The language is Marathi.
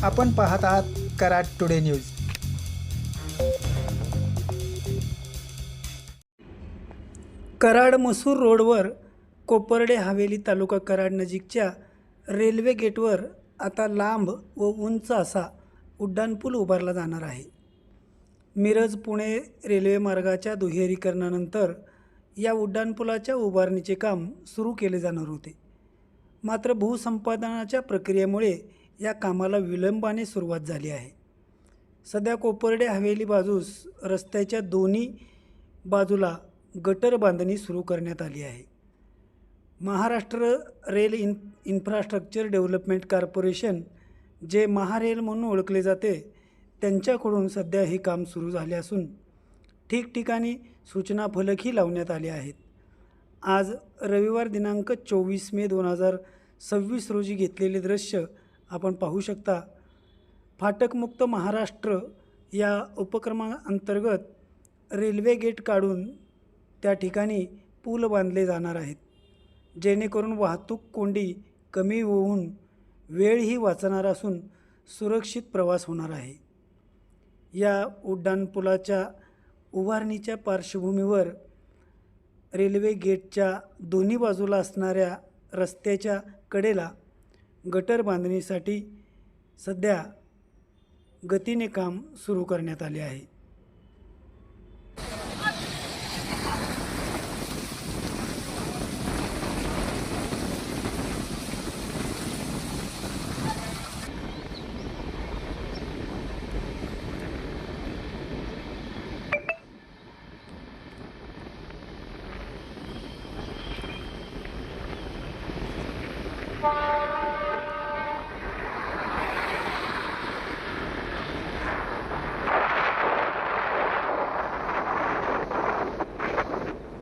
आपण पाहत आहात कराड टुडे न्यूज। कराड मसूर रोडवर कोपर्डे हवेली तालुका कराड नजीकच्या रेल्वे गेटवर आता लांब व उंच असा उड्डाणपूल उभारला जाणार आहे। मिरज पुणे रेल्वे मार्गाच्या दुहेरीकरणानंतर या उड्डाणपुलाच्या उभारणीचे काम सुरू केले जाणार होते। मात्र भूसंपादनाच्या प्रक्रियेमुळे या कामाला विलंबाने सुरुवात झाली आहे। सध्या कोपर्डे हवेली बाजूस रस्त्याच्या दोन्ही बाजूला गटर बांधणी सुरू करण्यात आली आहे। Maharashtra rail infrastructure development corporation, जे महारेल म्हणून ओळखले जाते, त्यांच्याकडून सध्या हे काम सुरू झाले असून ठिकठिकाणी सूचना फलकही लावण्यात आले आहेत। आज रविवार दिनांक 24 मे 2026 रोजी घेतलेले दृश्य आपण पाहू शकता। फाटकमुक्त महाराष्ट्र या उपक्रमाअंतर्गत रेल्वे गेट काढून त्या ठिकाणी पूल बांधले जाणार आहेत, जेणेकरून वाहतूक कोंडी कमी होऊन वेळही वाचणार असून सुरक्षित प्रवास होणार आहे। या उड्डाणपुलाच्या उभारणीच्या पार्श्वभूमीवर रेल्वे गेटच्या दोन्ही बाजूला असणाऱ्या रस्त्याच्या कडेला गटर बांधणीसाठी सध्या गतीने काम सुरू करण्यात आले आहे।